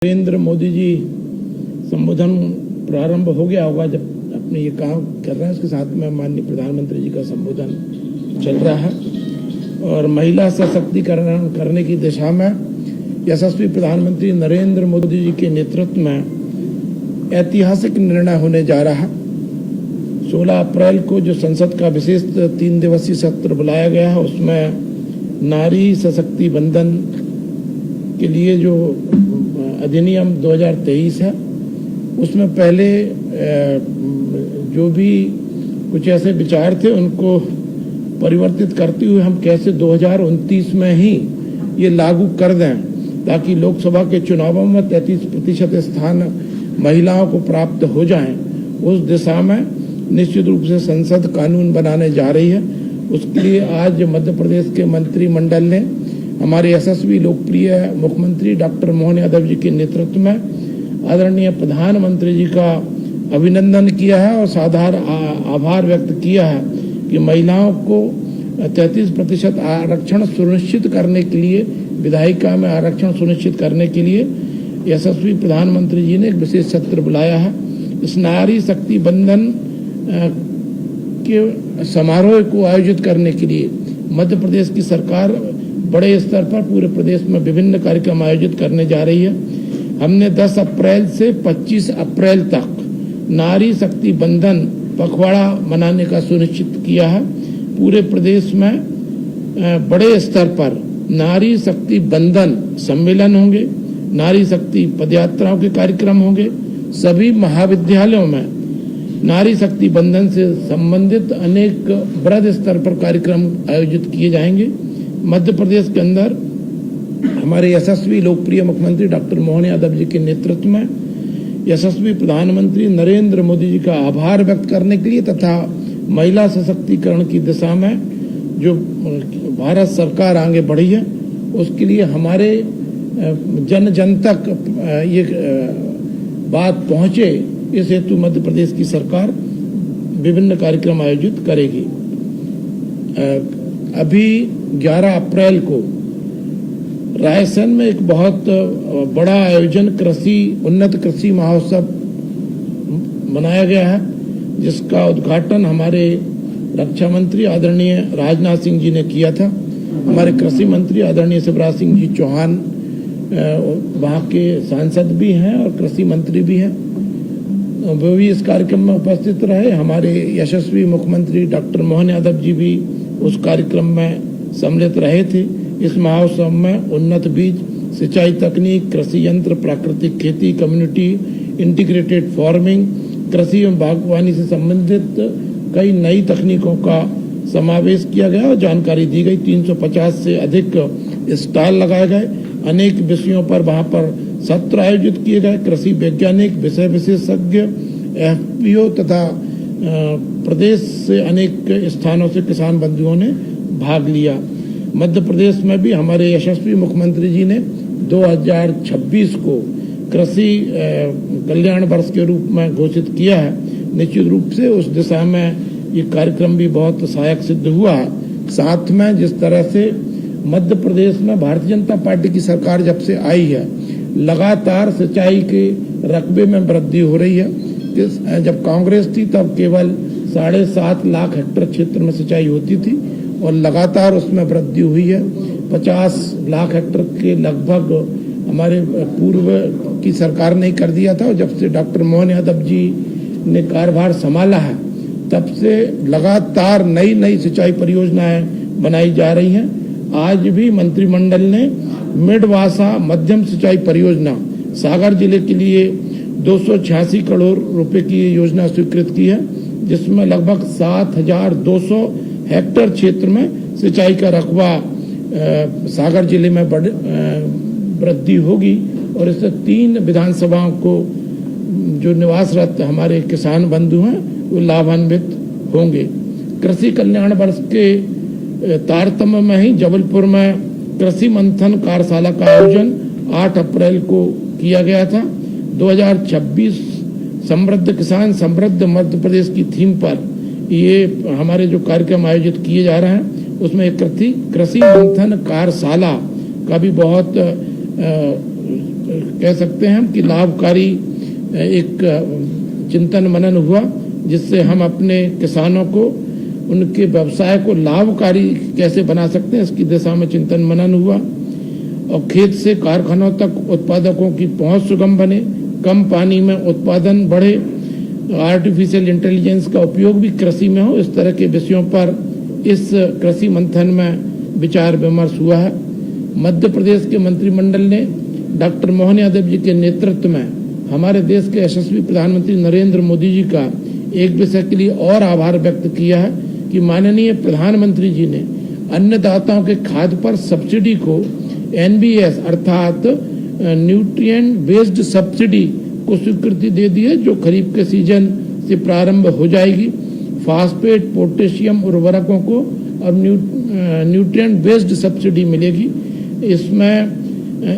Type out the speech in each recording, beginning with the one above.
नरेंद्र मोदी जी संबोधन प्रारंभ हो गया होगा जब अपने ये काम कर रहे हैं, उसके साथ में माननीय प्रधानमंत्री जी का संबोधन चल रहा है और महिला सशक्तिकरण करने की दिशा में यशस्वी प्रधानमंत्री नरेंद्र मोदी जी के नेतृत्व में ऐतिहासिक निर्णय होने जा रहा है। 16 अप्रैल को जो संसद का विशेष 3 दिवसीय सत्र बुलाया गया है, उसमें नारी सशक्ति बंधन के लिए जो अधिनियम 2023 है, उसमें पहले जो भी कुछ ऐसे विचार थे उनको परिवर्तित करते हुए हम कैसे 2029 में ही ये लागू कर दें ताकि लोकसभा के चुनावों में 33% स्थान महिलाओं को प्राप्त हो जाएं। उस दिशा में निश्चित रूप से संसद कानून बनाने जा रही है। उसके लिए आज मध्य प्रदेश के मंत्रिमंडल ने हमारे यशस्वी लोकप्रिय मुख्यमंत्री डॉक्टर मोहन यादव जी के नेतृत्व में आदरणीय प्रधानमंत्री जी का अभिनंदन किया है और साधार आभार व्यक्त किया है कि महिलाओं को 33% आरक्षण सुनिश्चित करने के लिए, विधायिका में आरक्षण सुनिश्चित करने के लिए यशस्वी प्रधानमंत्री जी ने एक विशेष सत्र बुलाया है। इस नारी शक्ति बंधन के समारोह को आयोजित करने के लिए मध्य प्रदेश की सरकार बड़े स्तर पर पूरे प्रदेश में विभिन्न कार्यक्रम आयोजित करने जा रही है। हमने 10 अप्रैल से 25 अप्रैल तक नारी शक्ति बंधन पखवाड़ा मनाने का सुनिश्चित किया है। पूरे प्रदेश में बड़े स्तर पर नारी शक्ति बंधन सम्मेलन होंगे, नारी शक्ति पदयात्राओं के कार्यक्रम होंगे। सभी महाविद्यालयों में नारी शक्ति बंधन से संबंधित अनेक बृहद स्तर पर कार्यक्रम आयोजित किए जाएंगे। मध्य प्रदेश के अंदर हमारे यशस्वी लोकप्रिय मुख्यमंत्री डॉक्टर मोहन यादव जी के नेतृत्व में यशस्वी प्रधानमंत्री नरेंद्र मोदी जी का आभार व्यक्त करने के लिए तथा महिला सशक्तिकरण की दिशा में जो भारत सरकार आगे बढ़ी है, उसके लिए हमारे जन जन तक ये बात पहुंचे, इस हेतु मध्य प्रदेश की सरकार विभिन्न कार्यक्रम आयोजित करेगी। अभी 11 अप्रैल को रायसेन में एक बहुत बड़ा आयोजन उन्नत कृषि महोत्सव मनाया गया है, जिसका उद्घाटन हमारे रक्षा मंत्री आदरणीय राजनाथ सिंह जी ने किया था। हमारे कृषि मंत्री आदरणीय शिवराज सिंह जी चौहान वहाँ के सांसद भी हैं और कृषि मंत्री भी हैं, वो भी इस कार्यक्रम में उपस्थित रहे। हमारे यशस्वी मुख्यमंत्री डॉक्टर मोहन यादव जी भी उस कार्यक्रम में सम्मिलित रहे थे। इस महोत्सव में उन्नत बीज, सिंचाई तकनीक, कृषि यंत्र, प्राकृतिक खेती, कम्युनिटी इंटीग्रेटेड फार्मिंग, कृषि एवं बागवानी से संबंधित कई नई तकनीकों का समावेश किया गया और जानकारी दी गई। 350 से अधिक स्टॉल लगाए गए। अनेक विषयों पर वहाँ पर सत्र आयोजित किए गए। कृषि वैज्ञानिक, विषय विशेषज्ञ, FPO तथा प्रदेश से अनेक स्थानों से किसान बंधुओं ने भाग लिया। मध्य प्रदेश में भी हमारे यशस्वी मुख्यमंत्री जी ने 2026 को कृषि कल्याण वर्ष के रूप में घोषित किया है। निश्चित रूप से उस दिशा में ये कार्यक्रम भी बहुत सहायक सिद्ध हुआ है। साथ में जिस तरह से मध्य प्रदेश में भारतीय जनता पार्टी की सरकार जब से आई है, लगातार सिंचाई के रकबे में वृद्धि हो रही है। जब कांग्रेस थी तब केवल 7.5 लाख हेक्टेयर क्षेत्र में सिंचाई होती थी और लगातार उसमें वृद्धि हुई है। 50 लाख हेक्टेयर के लगभग हमारे पूर्व की सरकार ने कर दिया था और जब से डॉक्टर मोहन यादव जी ने कार्यभार संभाला है, तब से लगातार नई सिंचाई परियोजनाएं बनाई जा रही हैं। आज भी मंत्रिमंडल ने मिडवासा मध्यम सिंचाई परियोजना सागर जिले के लिए 286 करोड़ रुपए की योजना स्वीकृत की है, जिसमें लगभग 7,200 हेक्टेयर क्षेत्र में सिंचाई का रकबा सागर जिले में वृद्धि होगी और इससे 3 विधानसभाओं को जो निवासरत हमारे किसान बंधु हैं वो लाभान्वित होंगे। कृषि कल्याण वर्ष के तारतम्य में ही जबलपुर में कृषि मंथन कार्यशाला का आयोजन 8 अप्रैल को किया गया था। 2026 समृद्ध किसान समृद्ध मध्य प्रदेश की थीम पर ये हमारे जो कार्यक्रम आयोजित किए जा रहे हैं, उसमें एक कृषि मंथन कार्यशाला का भी बहुत कह सकते हैं हम कि लाभकारी एक चिंतन मनन हुआ, जिससे हम अपने किसानों को उनके व्यवसाय को लाभकारी कैसे बना सकते हैं इसकी दिशा में चिंतन मनन हुआ। और खेत से कारखानों तक उत्पादकों की पहुंच सुगम बने, कम पानी में उत्पादन बढ़े, आर्टिफिशियल इंटेलिजेंस का उपयोग भी कृषि में हो, इस तरह के विषयों पर इस कृषि मंथन में विचार विमर्श हुआ है। मध्य प्रदेश के मंत्रिमंडल ने डॉक्टर मोहन यादव जी के नेतृत्व में हमारे देश के यशस्वी प्रधानमंत्री नरेंद्र मोदी जी का एक विषय के लिए और आभार व्यक्त किया है कि माननीय प्रधानमंत्री जी ने अन्नदाताओं के खाद्य पर सब्सिडी को NBS अर्थात न्यूट्रिएंट बेस्ड सब्सिडी को स्वीकृति दे दी है, जो खरीफ के सीजन से प्रारंभ हो जाएगी। फास्फेट, पोटेशियम उर्वरकों को और न्यूट्रिएंट बेस्ड सब्सिडी मिलेगी। इसमें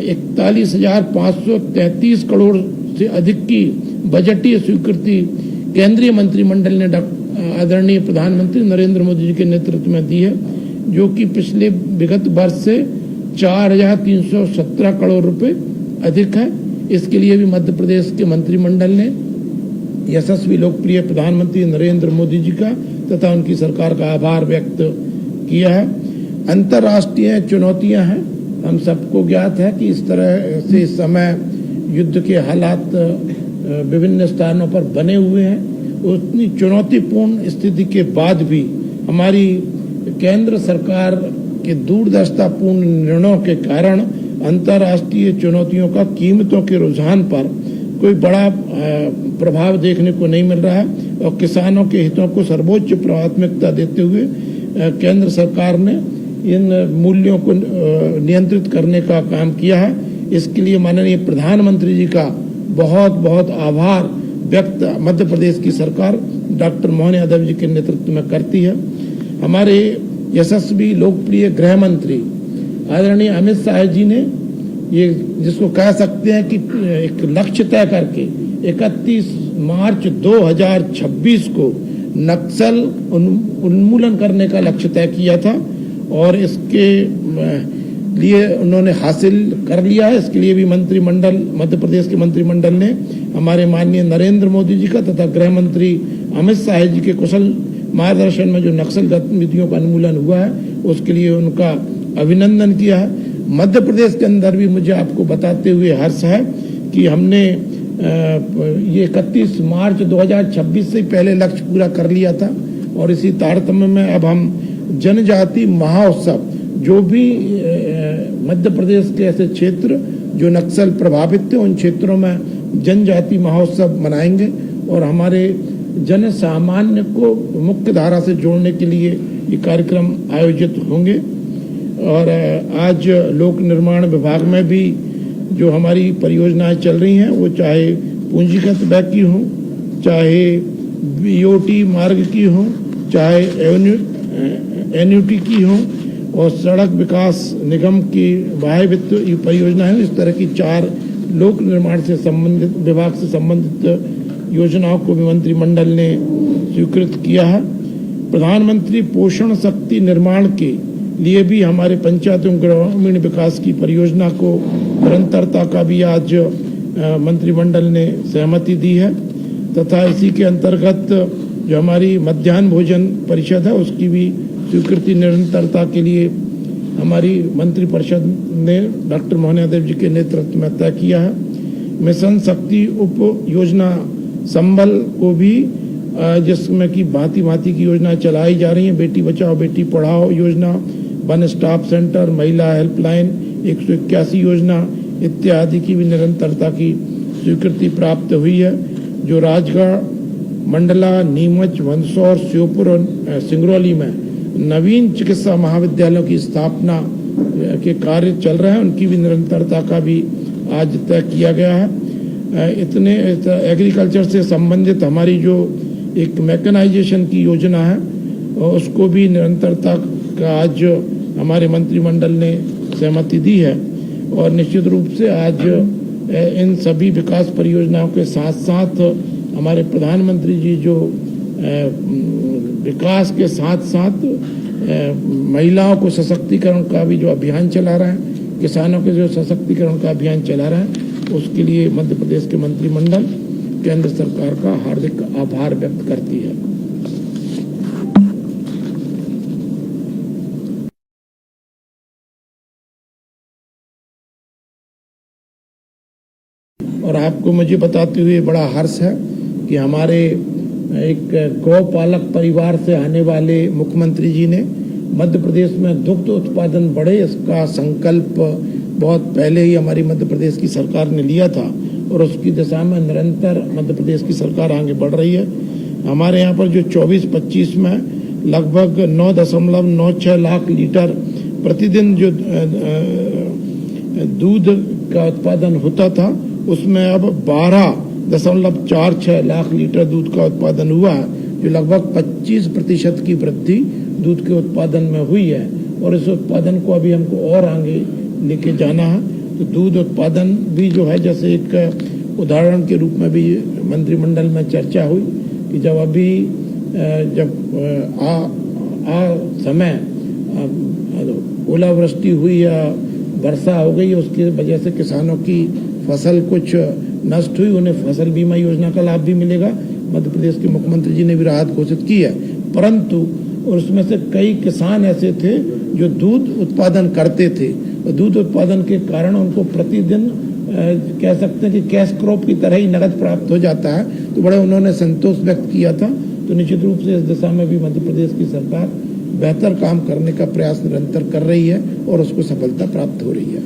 41,533 करोड़ से अधिक की बजटीय स्वीकृति केंद्रीय मंत्रिमंडल ने आदरणीय प्रधानमंत्री नरेंद्र मोदी जी के नेतृत्व में दी है, जो कि पिछले विगत वर्ष से 4,317 करोड़ रुपए अधिक है। इसके लिए भी मध्य प्रदेश के मंत्रिमंडल ने यशस्वी लोकप्रिय प्रधानमंत्री नरेंद्र मोदी जी का तथा उनकी सरकार का आभार व्यक्त किया है। अंतर्राष्ट्रीय चुनौतियां हैं, हम सबको ज्ञात है कि इस तरह से इस समय युद्ध के हालात विभिन्न स्थानों पर बने हुए हैं। उतनी चुनौतीपूर्ण स्थिति के बाद भी हमारी केंद्र सरकार के दूरदर्शितापूर्ण निर्णयों के कारण अंतर्राष्ट्रीय चुनौतियों का कीमतों के रुझान पर कोई बड़ा प्रभाव देखने को नहीं मिल रहा है और किसानों के हितों को सर्वोच्च प्राथमिकता देते हुए केंद्र सरकार ने इन मूल्यों को नियंत्रित करने का काम किया है। इसके लिए माननीय प्रधानमंत्री जी का बहुत बहुत आभार व्यक्त मध्य प्रदेश की सरकार डॉक्टर मोहन यादव जी के नेतृत्व में करती है। हमारे यशस्वी लोकप्रिय गृह मंत्री आदरणीय अमित शाह जी ने ये जिसको कह सकते हैं कि एक लक्ष्य तय करके 31 मार्च 2026 को नक्सल उन्मूलन करने का लक्ष्य तय किया था और इसके लिए उन्होंने हासिल कर लिया है। इसके लिए भी मंत्रिमंडल मध्य प्रदेश के मंत्रिमंडल ने हमारे माननीय नरेंद्र मोदी जी का तथा गृह मंत्री अमित शाह जी के कुशल मार्गदर्शन में जो नक्सल गतिविधियों का उन्मूलन हुआ है उसके लिए उनका अभिनंदन किया है। मध्य प्रदेश के अंदर भी मुझे आपको बताते हुए हर्ष है कि हमने ये 31 मार्च 2026 से पहले लक्ष्य पूरा कर लिया था और इसी तारतम्य में अब हम जनजाति महोत्सव जो भी मध्य प्रदेश के ऐसे क्षेत्र जो नक्सल प्रभावित थे उन क्षेत्रों में जनजाति महोत्सव मनाएंगे और हमारे जन सामान्य को मुख्य धारा से जोड़ने के लिए ये कार्यक्रम आयोजित होंगे। और आज लोक निर्माण विभाग में भी जो हमारी परियोजनाएं चल रही हैं वो चाहे पूंजीगत व्यय की हो, चाहे BOT मार्ग की हो, चाहे एन्यूटी की हो और सड़क विकास निगम की बाह्य वित्त परियोजना है, इस तरह की 4 लोक निर्माण से संबंधित विभाग से संबंधित योजनाओं को भी मंत्रिमंडल ने स्वीकृत किया है। प्रधानमंत्री पोषण शक्ति निर्माण के लिए भी हमारे पंचायत एवं ग्रामीण विकास की परियोजना को निरंतरता का भी आज मंत्रिमंडल ने सहमति दी है तथा इसी के अंतर्गत जो हमारी मध्याह्न भोजन परिषद है उसकी भी स्वीकृति निरंतरता के लिए हमारी मंत्रिपरिषद ने डॉक्टर मोहन यादव जी के नेतृत्व में तय किया है। मिशन शक्ति उप योजना संबल को भी जिसमें कि भांति भांति की योजना चलाई जा रही है, बेटी बचाओ बेटी पढ़ाओ योजना, वन स्टॉप सेंटर, महिला हेल्पलाइन 181 योजना इत्यादि की भी निरंतरता की स्वीकृति प्राप्त हुई है। जो राजगढ़, मंडला, नीमच, मंदसौर, श्योपुर और सिंगरौली में नवीन चिकित्सा महाविद्यालयों की स्थापना के कार्य चल रहे हैं, उनकी भी निरंतरता का भी आज तय किया गया है। इतने एग्रीकल्चर से संबंधित हमारी जो एक मैकेनाइजेशन की योजना है उसको भी निरंतरता का आज हमारे मंत्रिमंडल ने सहमति दी है और निश्चित रूप से आज इन सभी विकास परियोजनाओं के साथ साथ हमारे प्रधानमंत्री जी जो विकास के साथ साथ महिलाओं को सशक्तिकरण का भी जो अभियान चला रहे हैं, किसानों के जो सशक्तिकरण का अभियान चला रहे हैं, उसके लिए मध्य प्रदेश के मंत्रिमंडल केंद्र सरकार का हार्दिक आभार व्यक्त करती है। और आपको मुझे बताते हुए बड़ा हर्ष है कि हमारे एक गौपालक परिवार से आने वाले मुख्यमंत्री जी ने मध्य प्रदेश में दुग्ध उत्पादन बढ़े, इसका संकल्प बहुत पहले ही हमारी मध्य प्रदेश की सरकार ने लिया था और उसकी दिशा में निरंतर मध्य प्रदेश की सरकार आगे बढ़ रही है। हमारे यहाँ पर जो 24-25 में लगभग 9.96 लाख लीटर प्रतिदिन जो दूध का उत्पादन होता था, उसमें अब 12.46 लाख लीटर दूध का उत्पादन हुआ है, जो लगभग 25% की वृद्धि दूध के उत्पादन में हुई है। और इस उत्पादन को अभी हमको और आगे लेके जाना है। तो दूध उत्पादन भी जो है, जैसे एक उदाहरण के रूप में भी मंत्रिमंडल में चर्चा हुई कि जब समय ओलावृष्टि हुई या वर्षा हो गई, उसकी वजह से किसानों की फसल कुछ नष्ट हुई, उन्हें फसल बीमा योजना का लाभ भी मिलेगा। मध्य प्रदेश के मुख्यमंत्री जी ने भी राहत घोषित की है, परंतु उसमें से कई किसान ऐसे थे जो दूध उत्पादन करते थे और दूध उत्पादन के कारण उनको प्रतिदिन कह सकते हैं कि कैश क्रॉप की तरह ही नकद प्राप्त हो जाता है। तो बड़े उन्होंने संतोष व्यक्त किया था। तो निश्चित रूप से इस दिशा में भी मध्य प्रदेश की सरकार बेहतर काम करने का प्रयास निरंतर कर रही है और उसको सफलता प्राप्त हो रही है।